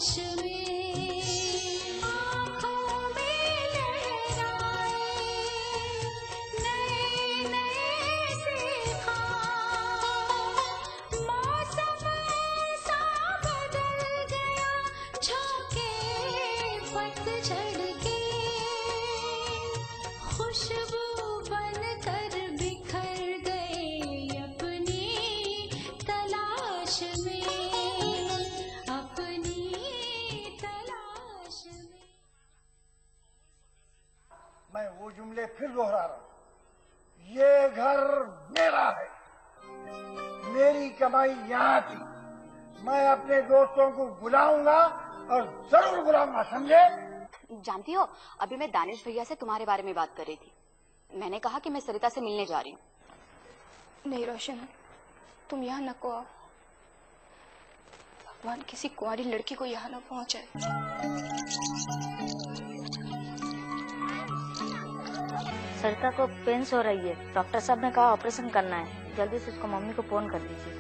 तलाश में, आँखों में लहराए नए नए से ख्वाब। मौसम सा बदल गया, झोंके पतझड़ के, खुशबू बनकर बिखर गए अपनी तलाश में, अपनी तलाश में। मैं वो जुमले फिर दोहरा रहा हूं, ये घर मेरा है, मेरी कमाई यहाँ थी। मैं अपने दोस्तों को बुलाऊंगा और जरूर बुलाऊंगा, समझे? जानती हो, अभी मैं दानिश भैया से तुम्हारे बारे में बात कर रही थी। मैंने कहा कि मैं सरिता से मिलने जा रही हूँ। नहीं रोशन, तुम यहाँ न को आओ। भगवान किसी कुंवारी लड़की को यहाँ न पहुंचाए। सरिता को पेंस हो रही है, डॉक्टर साहब ने कहा ऑपरेशन करना है। जल्दी से उसको मम्मी को फोन कर दीजिए।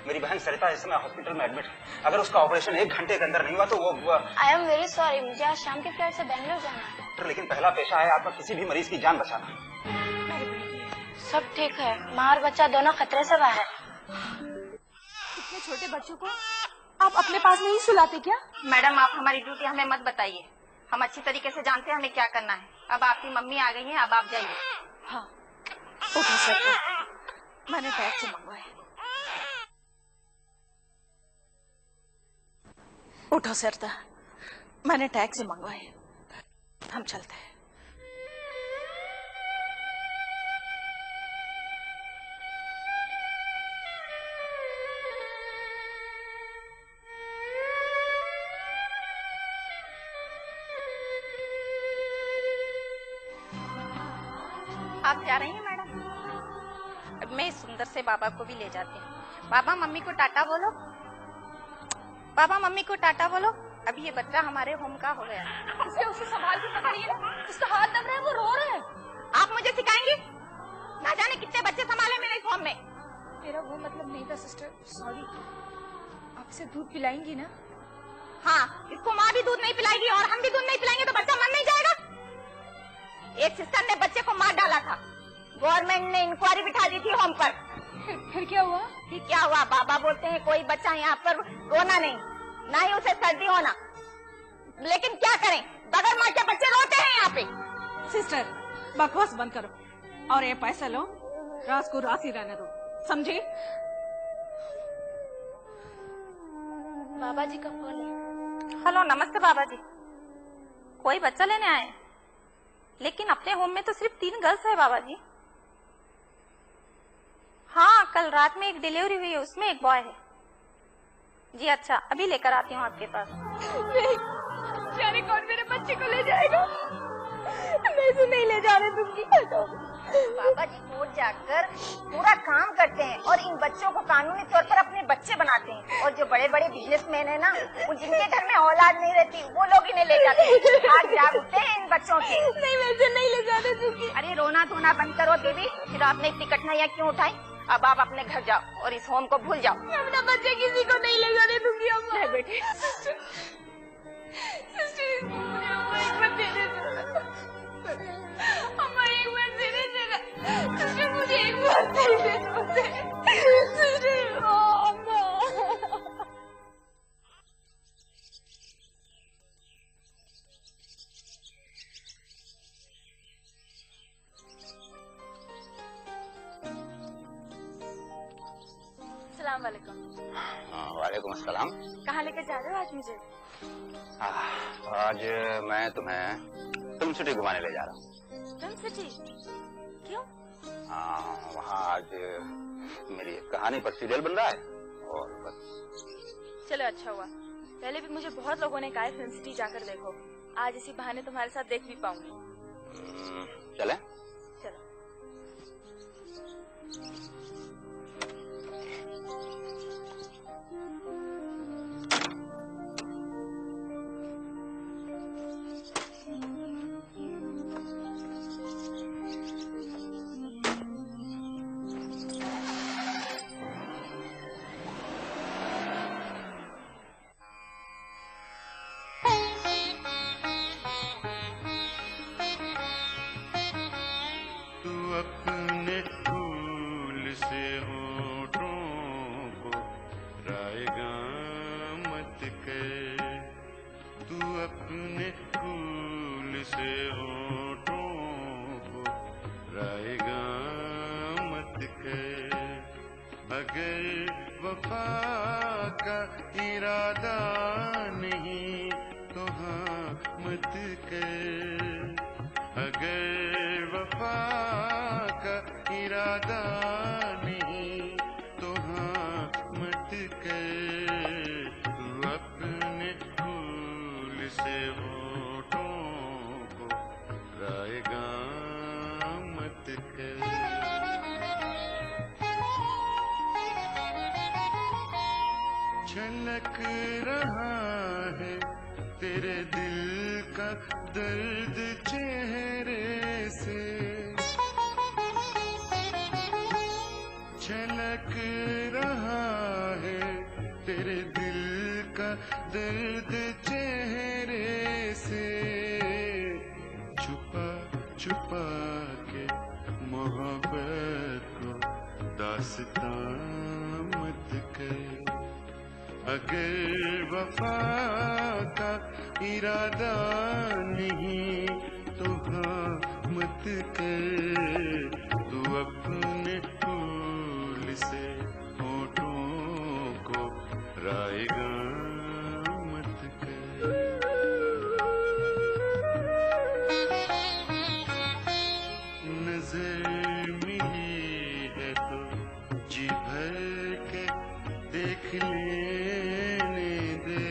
मेरी बहन सरिता इस समय हॉस्पिटल में एडमिट है। अगर उसका ऑपरेशन 1 घंटे के अंदर नहीं हुआ तो वो आई एम वेरी सॉरी, मुझे आज शाम के फ्लाइट से बेंगलोर जाना है। डॉक्टर, लेकिन पहला पेशा है आपका किसी भी मरीज की जान बचाना। सब ठीक है, माँ और बच्चा दोनों खतरे से बाहर है। इतने छोटे बच्चों को आप अपने पास नहीं सुलाते क्या? मैडम, आप हमारी ड्यूटी हमें मत बताइए, हम अच्छी तरीके से जानते हैं हमें क्या करना है। अब आपकी मम्मी आ गई है, अब आप जाइए। हाँ, उठो सर, मैंने टैक्सी मंगवाया। उठो सरता, मैंने टैक्सी मंगवाई, हम चलते हैं। आप जा रही हैं मैडम? अब मैं इस सुंदर से बाबा को भी ले जाती हूँ। बाबा मम्मी को टाटा बोलो, बाबा मम्मी को टाटा बोलो। अभी ये बच्चा हमारे होम का हो गया। उसे संभाल के पकड़िए ना, उसका हाथ दब रहा है, वो रो रहा है। आप मुझे सिखाएंगी? ना जाने कितने बच्चे संभाले मेरे इस होम में। मेरा वो मतलब नहीं था सिस्टर, सॉरी। आप इसे दूध पिलाएंगी ना? हाँ, इसको माँ भी दूध नहीं पिलाएगी और हम भी दूध नहीं पिलाएंगे तो बच्चा मर नहीं जाएगा। एक सिस्टर ने बच्चे को मार डाला था, गवर्नमेंट ने इंक्वायरी बिठा दी थी होम पर। फिर क्या हुआ? फिर क्या हुआ? बाबा बोलते हैं कोई बच्चा यहाँ पर रोना नहीं, ना ही उसे सर्दी होना। लेकिन क्या करें, बगैर माँ के बच्चे रोते हैं यहाँ पे। सिस्टर, बकवास बंद करो और ये पैसा लो, रात को रात ही रहने दो, समझे? बाबा जी का फोन है। हेलो, नमस्ते बाबा जी। कोई बच्चा लेने आए, लेकिन अपने होम में तो सिर्फ 3 गर्ल्स है बाबा जी। हाँ, कल रात में एक डिलीवरी हुई है, उसमें एक बॉय है। जी अच्छा, अभी लेकर आती हूँ आपके पास। जाने कौन मेरे बच्चे को ले जाएगा? मैं इसे नहीं ले जाने दूंगी। बाबा जी कोर्ट जाकर पूरा काम करते हैं और इन बच्चों को कानूनी तौर पर अपने बच्चे बनाते हैं। और जो बड़े बड़े बिजनेसमैन है ना, वो जिनके घर में औलाद नहीं रहती, वो लोग इन्हें ले जाते हैं। हाथ जाग उठते हैं इन बच्चों के। नहीं, मैं इसे नहीं ले जाने दूंगी। अरे रोना धोना बंद करो दीदी, फिर आपने इतनी कठिनाइयाँ क्यों उठाई? अब आप अपने घर जाओ और इस होम को भूल जाओ। मैं अपना बच्चे किसी को नहीं ले जाने दूंगी। अम्मा बेटे, सिस्टर, मुझे अम्मा एक बार दे दे। अम्मा एक बार दे दे, सिस्टर मुझे एक बार दे दे, सिस्टर। अम्मा अस्सलाम वालेकुम। वालेकुम अस्सलाम। कहाँ लेकर जा रहे हो आज मुझे? आज मैं तुम्हें फिल्म सिटी घुमाने ले जा रहा हूँ। Film city? क्यों? वहाँ आज मेरी एक कहानी पर सीरियल बन रहा है और बस। चलो अच्छा हुआ, पहले भी मुझे बहुत लोगों ने कहा है फिल्म सिटी जाकर देखो। आज इसी बहाने तुम्हारे साथ देख भी पाऊंगी। चलें? चलो। कर, तू अपने फूल से होठों को रायगा मत कर। अगर वफा का इरादा नहीं तो हाँ मत कर। अगर वफा का इरादा नहीं तो हाँ मत कर। तू अपने फूल से होठों को रायगा मत कर। छलक रहा है तेरे दिल का दर्द चेहरे से, छलक रहा है तेरे दिल का दर्द चेहरे से। छुपा छुपा के मोहब्बत को दास्तां मत कर। अगर वफा का इरादा नहीं तो हाँ मत कर। तू अपने फूल से होठों को रायगा मत कर। नजर मिली है तो जी भर के देख लेने दे।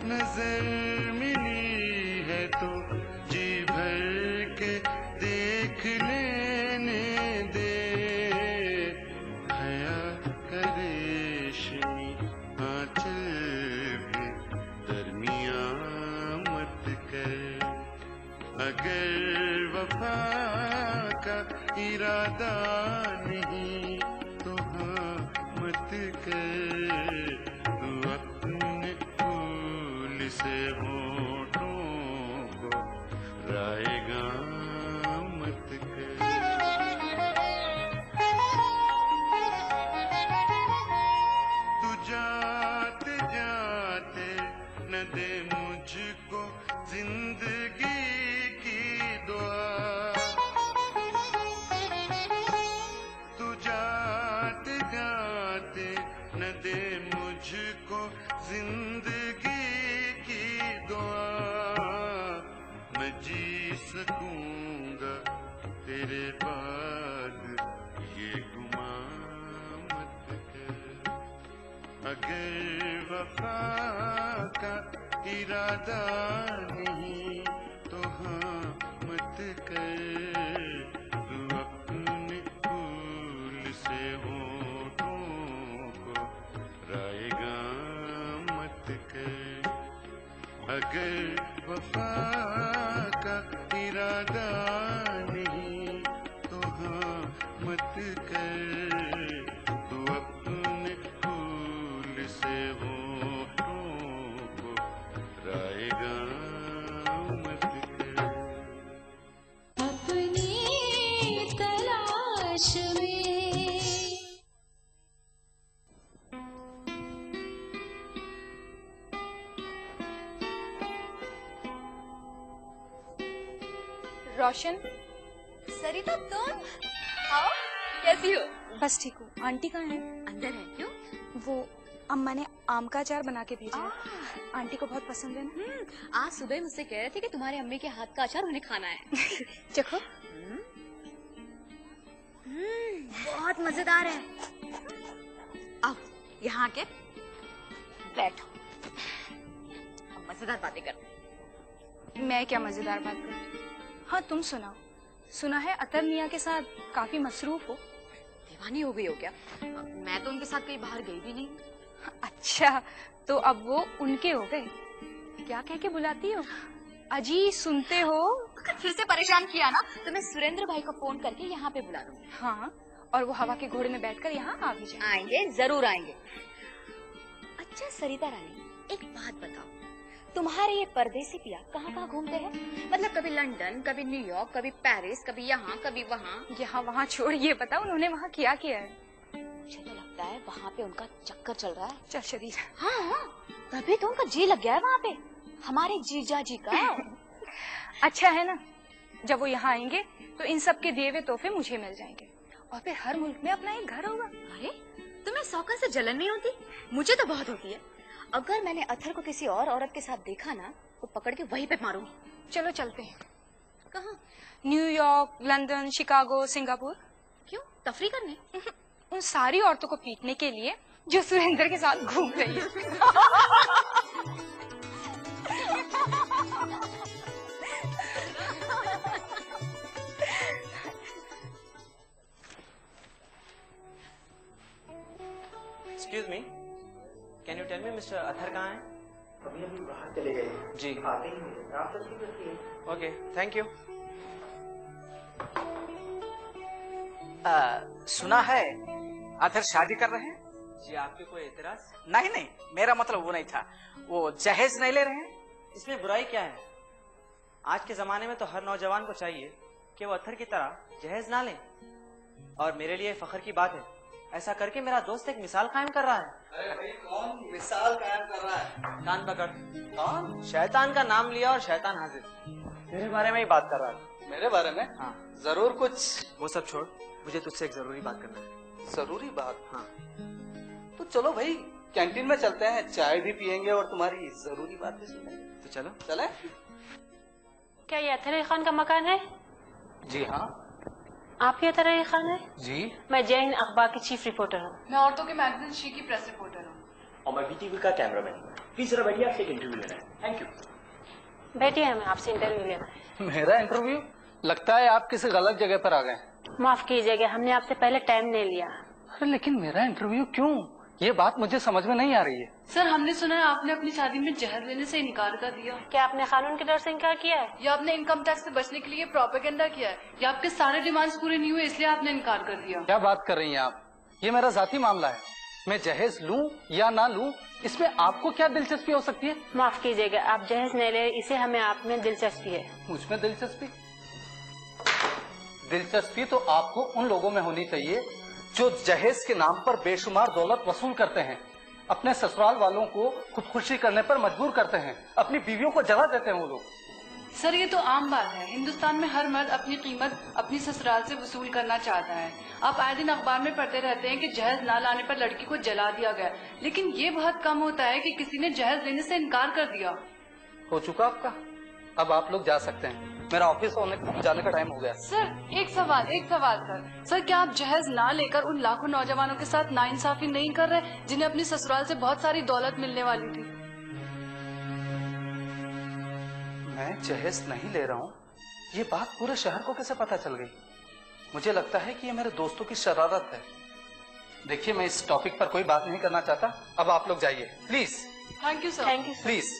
नजर मिली है तो जी भर के देख लेने दे। हया करे शनी आंचल भी दरमियां मत कर। अगर वफा का इरादा नहीं तो हाँ मत कर। तू अपने फूल से होठों को रायगा मत कर। तू जाते जाते न दे मुझको जिंदगी की दुआ। तू जाते जाते न दे मुझको जिंदगी की दुआ। मैं जी सकूंगा तेरे बाद ये गुमा मत कर। अगर वफा का इरादा नहीं तो हाँ मत कर। तू अपने फूल से होठों को रायगा मत कर। अगर वफा का इरादा नहीं तो हाँ मत कर। तू अपने फूल से होठों को रायगा मत कर। अपनी तलाश में रोशन, सरिता तुम आओ, कैसी हो? बस ठीक हूँ। आंटी कहाँ है? अंदर है क्यों? वो अम्मा ने आम का अचार बना के भेजा है। आंटी को बहुत पसंद है ना। आज सुबह मुझसे कह रहे थे कि तुम्हारे अम्मी के हाथ का अचार उन्हें खाना है। चखो। बहुत मजेदार है। आओ यहाँ के बैठो, अब मजेदार बातें करते। मैं क्या मजेदार बात करूँ? हाँ तुम सुनाओ। सुना है अतर मियाँ के साथ काफी मसरूफ हो। दीवानी हो गई हो क्या? मैं तो उनके साथ कहीं बाहर गई भी नहीं। अच्छा, तो अब वो उनके हो गए। क्या कह के बुलाती हो? अजी सुनते हो? अगर फिर से परेशान किया ना तो मैं सुरेंद्र भाई को फोन करके यहाँ पे बुला लूंगी। हाँ, और वो हवा के घोड़े में बैठकर यहाँ आ भी जाए। आएंगे, जरूर आएंगे। अच्छा सरिता रानी, एक बात बताओ, तुम्हारे ये परदेसी पिया कहाँ कहाँ घूमते हैं? मतलब कभी लंदन, कभी न्यूयॉर्क, कभी पेरिस, कभी यहाँ कभी वहाँ। यहाँ वहाँ छोड़, ये बताओ उन्होंने वहाँ किया है? मुझे तो लगता लगता है वहाँ पे उनका चक्कर चल रहा है। चल शरीर। हाँ, तभी तो उनका जी लग गया है वहाँ पे, हमारे जीजा जी का। अच्छा है ना, जब वो यहाँ आएंगे तो इन सब के दिए हुए तोहफे मुझे मिल जाएंगे और फिर हर मुल्क में अपना एक घर होगा। अरे तुम्हें शौकत से जलन नहीं होती? मुझे तो बहुत होती है। अगर मैंने अथर को किसी और औरत के साथ देखा ना तो पकड़ के वहीं पे मारूंगी। चलो चलते हैं। कहाँ? New York, London, Chicago, Singapore. क्यों, तफरी करने? उन सारी औरतों को पीटने के लिए जो सुरेंद्र के साथ घूम रही है। Excuse me, can you tell me Mr. Athar कहाँ है? अभी अभी बाहर चले गए जी। आते ही नहीं, आप तस्वीर रखिए। Okay, thank you. सुना है अथर शादी कर रहे हैं? जी, आपके कोई एतराज? नहीं नहीं, मेरा मतलब वो नहीं था। वो जहेज नहीं ले रहे हैं? इसमें बुराई क्या है? आज के जमाने में तो हर नौजवान को चाहिए कि वो अथर की तरह जहेज ना ले। और मेरे लिए फख्र की बात है, ऐसा करके मेरा दोस्त एक मिसाल कायम कर रहा है। अरे भाई, कौन मिसाल कायम कर रहा है? कान पकड़। कौन? शैतान का नाम लिया और शैतान हाजिर। तेरे बारे में ही बात कर रहा था। मेरे बारे में? हाँ। जरूर कुछ। वो सब छोड़, मुझे तुझसे एक जरूरी बात करना है। जरूरी बात? हाँ। तो चलो भाई, कैंटीन में चलते हैं, चाय भी पियेंगे और तुम्हारी जरूरी बात भी सुनेंगे। तो चलो। चले? क्या ये अथर खान का मकान है? जी हाँ। आप ही अथर खान है? जी। मैं जय हिंद अखबार की चीफ रिपोर्टर हूँ। मैं औरतों के मैगजीन शी की प्रेस रिपोर्टर हूँ। और मैं बीटीवी का कैमरामैन हूँ। प्लीज जरा बैठिए, आपसे एक इंटरव्यू लेना है। Thank you. बैठिए, हमें आपसे इंटरव्यू लेना है। मेरा इंटरव्यू? लगता है आप किसी गलत जगह पर आ गए। माफ कीजिएगा, हमने आपसे पहले टाइम नहीं लिया। अरे लेकिन मेरा इंटरव्यू क्यों? ये बात मुझे समझ में नहीं आ रही है। सर, हमने सुना है आपने अपनी शादी में जहर लेने से इनकार कर दिया। क्या आपने कानून के डर से इनकार किया है? या आपने इनकम टैक्स से बचने के लिए प्रोपेगेंडा किया है? या आपके सारे डिमांड्स पूरे नहीं हुए इसलिए आपने इनकार कर दिया? क्या बात कर रही हैं आप? ये मेरा जाती मामला है। मैं जहेज लूं या ना लूं, इसमें आपको क्या दिलचस्पी हो सकती है? माफ कीजिएगा, आप जहेज नहीं ले, इसे हमें आप में दिलचस्पी है। मुझमें दिलचस्पी? दिलचस्पी तो आपको उन लोगों में होनी चाहिए जो जहेज के नाम पर बेशुमार दौलत वसूल करते हैं, अपने ससुराल वालों को खुदकुशी करने पर मजबूर करते हैं, अपनी बीवियों को जला देते हैं वो लोग। सर, ये तो आम बात है। हिंदुस्तान में हर मर्द अपनी कीमत अपनी ससुराल से वसूल करना चाहता है। आप आए दिन अखबार में पढ़ते रहते हैं कि जहेज ना लाने पर लड़की को जला दिया गया, लेकिन ये बहुत कम होता है कि किसी ने जहेज लेने से इनकार कर दिया। हो चुका आपका, अब आप लोग जा सकते हैं। मेरा ऑफिस जाने का टाइम हो गया। सर, एक सवाल सर, क्या आप जहेज ना लेकर उन लाखों नौजवानों के साथ नाइंसाफी नहीं कर रहे जिन्हें अपनी ससुराल से बहुत सारी दौलत मिलने वाली थी? मैं जहेज नहीं ले रहा हूँ, ये बात पूरे शहर को कैसे पता चल गई? मुझे लगता है कि ये मेरे दोस्तों की शरारत है। देखिए, मैं इस टॉपिक पर कोई बात नहीं करना चाहता। अब आप लोग जाइए please. Thank you sir. Thank you please.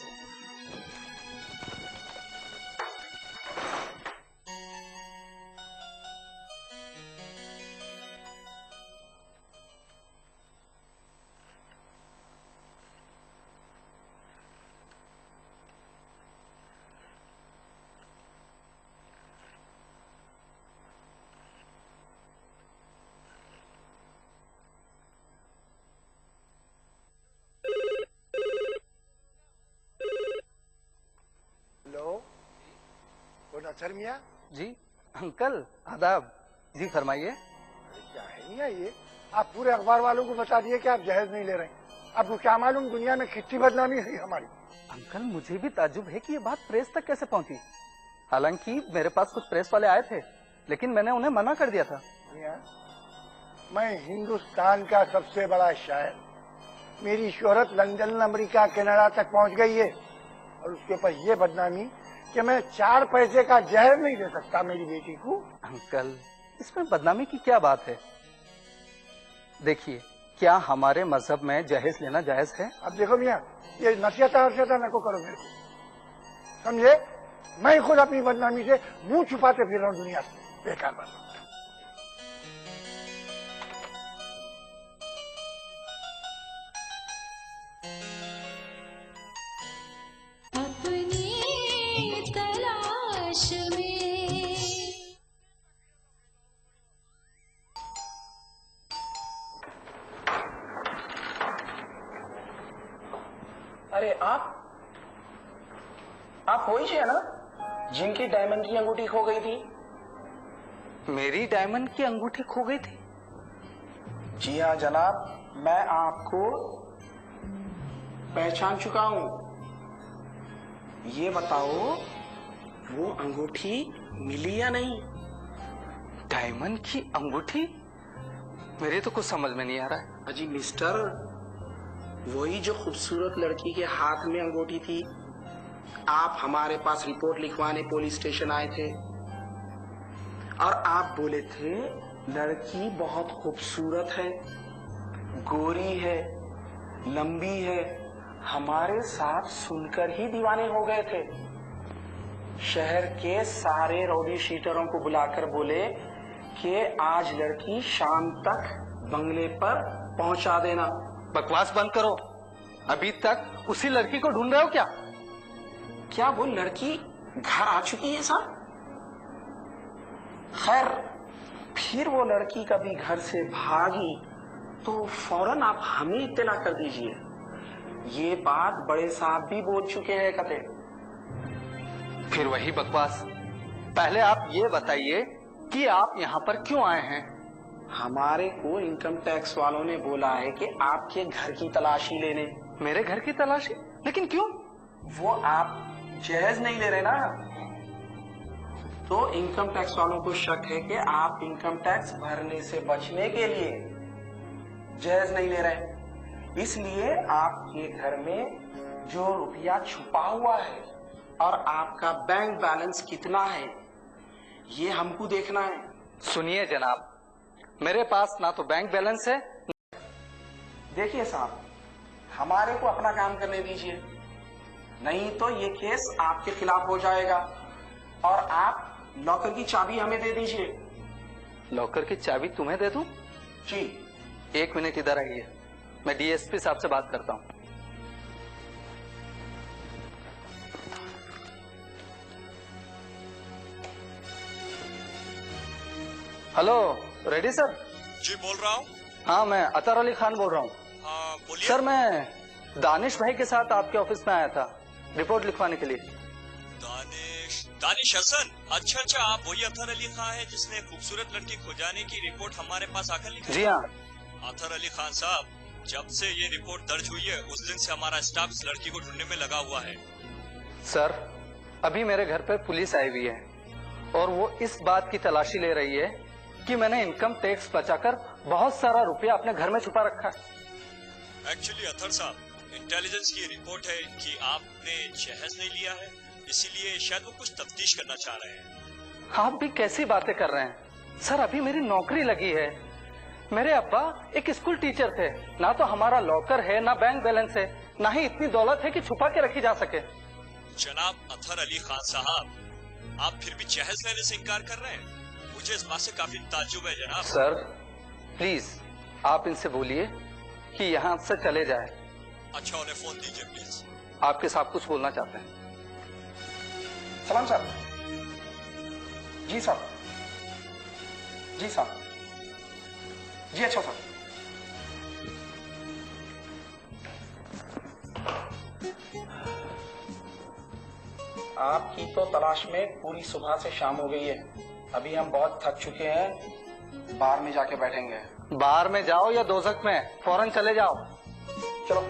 Athar मियां? जी अंकल, आदाब। जी फरमाइए। क्या है मियां ये? आप पूरे अखबार वालों को बता दिए कि आप जहेज नहीं ले रहे। आपको क्या मालूम दुनिया में कितनी बदनामी हुई हमारी। अंकल, मुझे भी ताज्जुब है कि ये बात प्रेस तक कैसे पहुंची। हालांकि मेरे पास कुछ प्रेस वाले आए थे, लेकिन मैंने उन्हें मना कर दिया था। मियां, मैं हिंदुस्तान का सबसे बड़ा शायर, मेरी शोहरत लंदन, अमेरिका, कनाडा तक पहुंच गई है, और उसके ऊपर ये बदनामी कि मैं 4 पैसे का जहर नहीं दे सकता मेरी बेटी को। अंकल, इसमें बदनामी की क्या बात है? देखिए, क्या हमारे मजहब में जहेज लेना जायज है? अब देखो मियां, ये नसीहता न को करो मेरे को, समझे? मैं खुद अपनी बदनामी से मुंह छुपाते फिर रहा हूँ दुनिया से, बेकार बात। आप वही है ना जिनकी डायमंड की अंगूठी खो गई थी? मेरी डायमंड की अंगूठी खो गई थी? जी हाँ जनाब, मैं आपको पहचान चुका हूं। ये बताओ वो अंगूठी मिली या नहीं? डायमंड की अंगूठी? मेरे तो कुछ समझ में नहीं आ रहा है। अजी मिस्टर, वही जो खूबसूरत लड़की के हाथ में अंगूठी थी। आप हमारे पास रिपोर्ट लिखवाने पुलिस स्टेशन आए थे और आप बोले थे लड़की बहुत खूबसूरत है, गोरी है, लंबी है। हमारे साथ सुनकर ही दीवाने हो गए थे। शहर के सारे रौडी शीटरों को बुलाकर बोले कि आज लड़की शाम तक बंगले पर पहुंचा देना। बकवास बंद करो। अभी तक उसी लड़की को ढूंढ रहे हो क्या? क्या वो लड़की घर आ चुकी है साहब? खैर, फिर वो लड़की कभी घर से भागी तो फौरन आप हमें इत्तला कर दीजिए। ये बात बड़े साहब भी बोल चुके हैं कते। फिर वही बकवास। पहले आप ये बताइए कि आप यहाँ पर क्यों आए हैं? हमारे को इनकम टैक्स वालों ने बोला है कि आपके घर की तलाशी लेने। मेरे घर की तलाशी? लेकिन क्यों? वो आप जहेज नहीं ले रहे ना, तो इनकम टैक्स वालों को शक है कि आप इनकम टैक्स भरने से बचने के लिए जहेज नहीं ले रहे। इसलिए आपके घर में जो रुपया छुपा हुआ है और आपका बैंक बैलेंस कितना है, ये हमको देखना है। सुनिए जनाब, मेरे पास ना तो बैंक बैलेंस है। देखिए साहब, हमारे को अपना काम करने दीजिए, नहीं तो ये केस आपके खिलाफ हो जाएगा। और आप लॉकर की चाबी हमें दे दीजिए। लॉकर की चाबी तुम्हें दे दूं? जी। एक मिनट इधर आइए, मैं डीएसपी साहब से बात करता हूं। Hello, ready sir? जी बोल रहा हूँ। हाँ, मैं अतर अली खान बोल रहा हूँ। हाँ बोलिए। सर, मैं दानिश भाई के साथ आपके ऑफिस में आया था रिपोर्ट लिखवाने के लिए। दानिश हसन? अच्छा अच्छा, आप वही अतर अली खान है जिसने खूबसूरत लड़की खो जाने की रिपोर्ट हमारे पास आकर लिखी? जी हाँ। अतर अली खान साहब, जब से ये रिपोर्ट दर्ज हुई है उस दिन से हमारा स्टाफ इस लड़की को ढूंढने में लगा हुआ है। सर, अभी मेरे घर पर पुलिस आई हुई है और वो इस बात की तलाशी ले रही है कि मैंने इनकम टैक्स बचाकर बहुत सारा रुपया अपने घर में छुपा रखा है। एक्चुअली अतर साहब, इंटेलिजेंस की रिपोर्ट है कि आपने जहेज नहीं लिया है, इसीलिए शायद वो कुछ तफ्तीश करना चाह रहे हैं। आप भी कैसी बातें कर रहे हैं? सर, अभी मेरी नौकरी लगी है। मेरे अब्बा एक स्कूल टीचर थे। ना तो हमारा लॉकर है, ना बैंक बैलेंस है, ना ही इतनी दौलत है कि छुपा के रखी जा सके। जनाब अतर अली खान साहब, आप फिर भी जहेज लेने से इनकार कर रहे हैं? मुझे इस बात से काफी ताज्जुब है जनाब। सर प्लीज आप इनसे बोलिए कि यहाँ से चले जाए। अच्छा, उन्हें फोन दीजिए प्लीज। आपके साथ कुछ बोलना चाहते हैं। सलाम साहब। जी साहब। जी साहब। जी अच्छा साहब। आपकी तो तलाश में पूरी सुबह से शाम हो गई है। अभी हम बहुत थक चुके हैं, बार में जाके बैठेंगे। बार में जाओ या दोजख में, फौरन चले जाओ। चलो।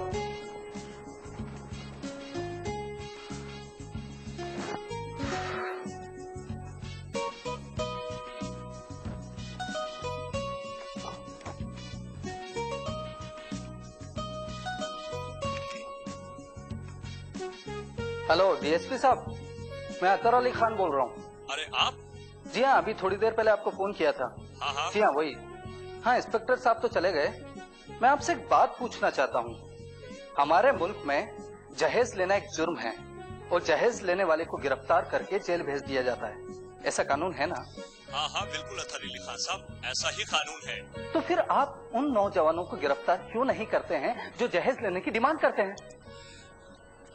हेलो डीएसपी साहब, मैं अतर अली खान बोल रहा हूँ। अरे आप? जी हाँ, अभी थोड़ी देर पहले आपको फोन किया था। हाँ हाँ। जी हाँ वही। हाँ, इंस्पेक्टर साहब तो चले गए। मैं आपसे एक बात पूछना चाहता हूँ। हमारे मुल्क में जहेज लेना एक जुर्म है और जहेज लेने वाले को गिरफ्तार करके जेल भेज दिया जाता है। ऐसा कानून है ना? हाँ हाँ बिल्कुल अतर अली खान साहब, ऐसा ही कानून है। तो फिर आप उन नौजवानों को गिरफ्तार क्यों नहीं करते हैं जो जहेज लेने की डिमांड करते हैं?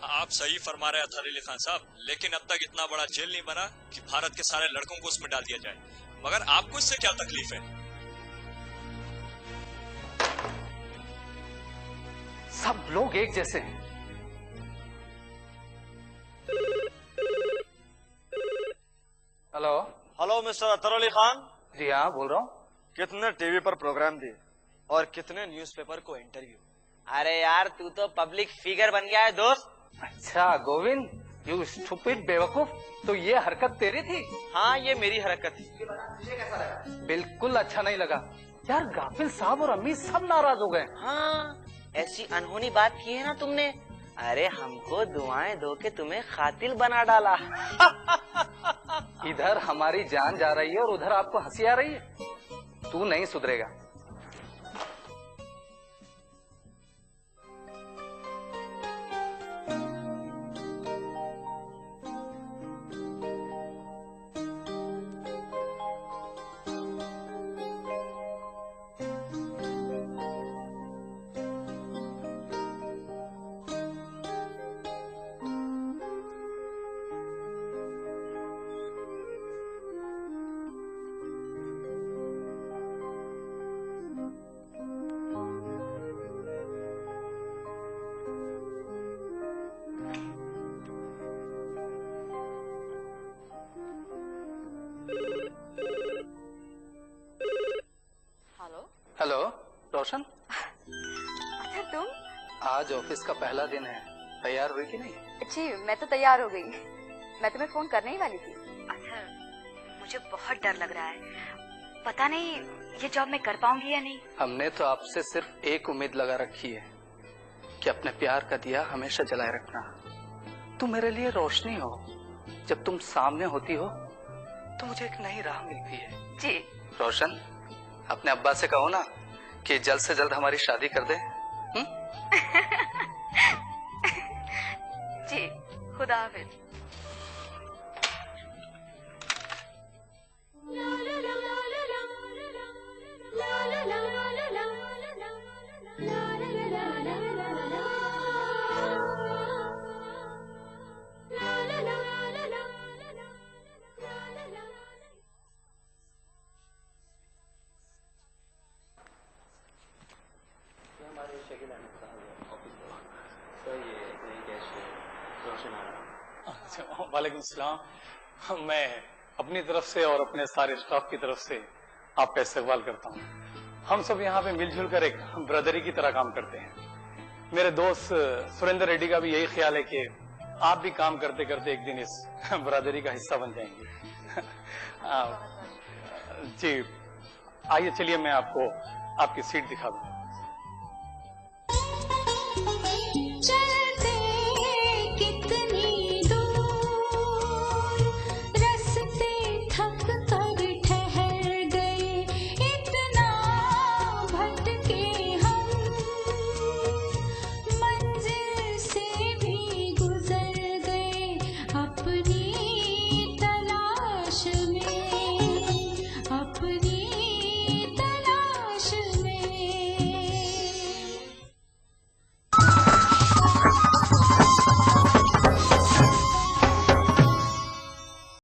आप सही फरमा रहे अतर अली खान साहब, लेकिन अब तक इतना बड़ा जेल नहीं बना कि भारत के सारे लड़कों को उसमें डाल दिया जाए। मगर आपको इससे क्या तकलीफ है? सब लोग एक जैसे हैं। हेलो हेलो मिस्टर अतर अली खान। जी हाँ, बोल रहा हूँ। कितने टीवी पर प्रोग्राम दिए और कितने न्यूज़पेपर को इंटरव्यू। अरे यार तू तो पब्लिक फिगर बन गया है दोस्त। अच्छा गोविंद, यू स्टूपिड बेवकूफ, तो ये हरकत तेरी थी? हाँ ये मेरी हरकत थी। तुझे कैसा लगा? बिल्कुल अच्छा नहीं लगा यार। गाफिल साहब और अम्मी सब नाराज हो गए। हाँ ऐसी अनहोनी बात की है ना तुमने। अरे हमको दुआएं दो के तुम्हें कातिल बना डाला। इधर हमारी जान जा रही है और उधर आपको हंसी आ रही है। तू नहीं सुधरेगा। हेलो रोशन। अच्छा तुम? आज ऑफिस का पहला दिन है, तैयार हुई कि नहीं? जी मैं तो तैयार हो गई। मैं तुम्हें फोन करने ही वाली थी। अच्छा मुझे बहुत डर लग रहा है, पता नहीं ये जॉब मैं कर पाऊंगी या नहीं। हमने तो आपसे सिर्फ एक उम्मीद लगा रखी है कि अपने प्यार का दिया हमेशा जलाए रखना। तुम मेरे लिए रोशनी हो। जब तुम सामने होती हो तो मुझे एक नई राह मिलती है। जी रोशन, अपने अब्बा से कहो ना कि जल्द से जल्द हमारी शादी कर दे। जी खुदा हाफिज। वालेकुम सलाम। मैं अपनी तरफ से और अपने सारे स्टाफ की तरफ से आपका इस्तकबाल करता हूँ। हम सब यहाँ पे मिलजुल कर एक ब्रदरी की तरह काम करते हैं। मेरे दोस्त सुरेंद्र रेड्डी का भी यही ख्याल है कि आप भी काम करते करते एक दिन इस ब्रदरी का हिस्सा बन जाएंगे। जी आइए, चलिए मैं आपको आपकी सीट दिखा दूँ।